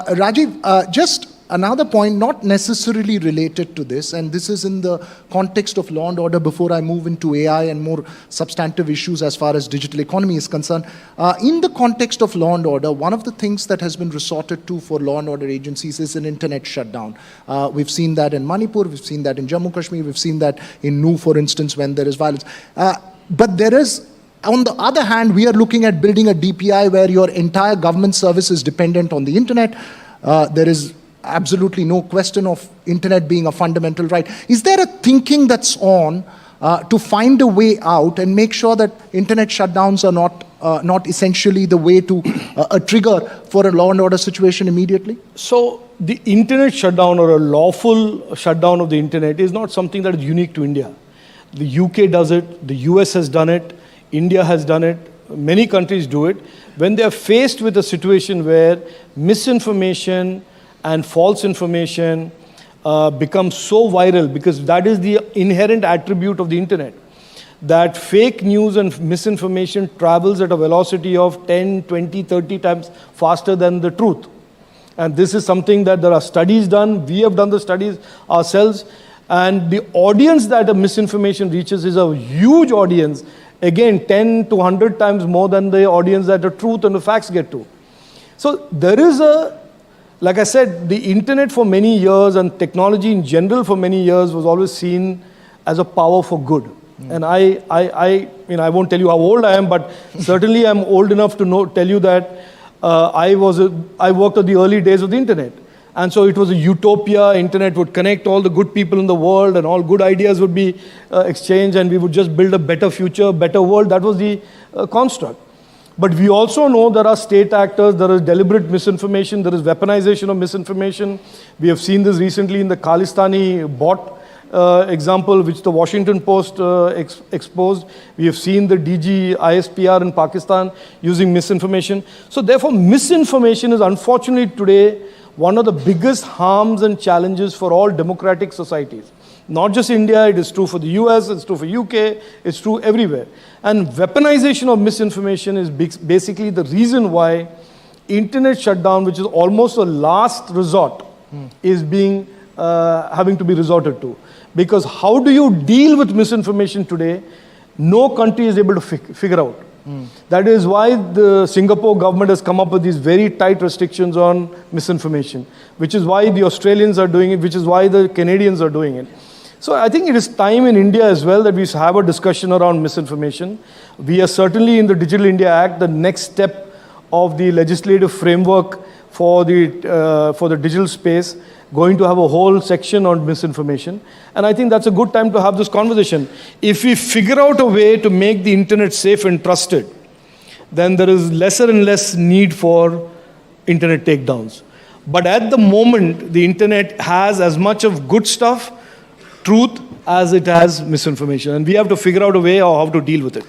Rajiv, just another point, not necessarily related to this, and this is in the context of law and order before I move into AI and more substantive issues as far as digital economy is concerned. In the context of law and order, one of the things that has been resorted to for law and order agencies is an internet shutdown. We've seen that in Manipur, we've seen that in Jammu Kashmir, we've seen that in Nu, for instance, when there is violence. But there is, on the other hand, we are looking at building a DPI where your entire government service is dependent on the internet. There is absolutely no question of internet being a fundamental right. Is there a thinking that's on to find a way out and make sure that internet shutdowns are not essentially the way to a trigger for a law and order situation immediately? So the internet shutdown or a lawful shutdown of the internet is not something that is unique to India. The UK does it, the US has done it, India has done it, many countries do it. When they are faced with a situation where misinformation and false information becomes so viral, because that is the inherent attribute of the internet, that fake news and misinformation travels at a velocity of 10, 20, 30 times faster than the truth. And this is something that there are studies done, we have done the studies ourselves, and the audience that a misinformation reaches is a huge audience, again 10 to 100 times more than the audience that the truth and the facts get to. So there is like I said, the internet for many years and technology in general for many years was always seen as a power for good. And I won't tell you how old I am, but certainly I'm old enough to tell you that I worked at the early days of the internet. And so it was a utopia. Internet would connect all the good people in the world and all good ideas would be exchanged and we would just build a better future, better world. That was the construct. But we also know there are state actors, there is deliberate misinformation, there is weaponization of misinformation. We have seen this recently in the Khalistani bot example, which the Washington Post exposed. We have seen the DG ISPR in Pakistan using misinformation. So therefore, misinformation is unfortunately today one of the biggest harms and challenges for all democratic societies. Not just India, it is true for the US, it's true for UK, it's true everywhere. And weaponization of misinformation is basically the reason why internet shutdown, which is almost a last resort, is being having to be resorted to. Because how do you deal with misinformation today? No country is able to figure out. That is why the Singapore government has come up with these very tight restrictions on misinformation, which is why the Australians are doing it, which is why the Canadians are doing it. So I think it is time in India as well that we have a discussion around misinformation. We are certainly in the Digital India Act, the next step of the legislative framework for the digital space, going to have a whole section on misinformation. And I think that's a good time to have this conversation. If we figure out a way to make the internet safe and trusted, then there is lesser and less need for internet takedowns. But at the moment, the internet has as much of good stuff, truth, as it has misinformation. And we have to figure out a way of how to deal with it.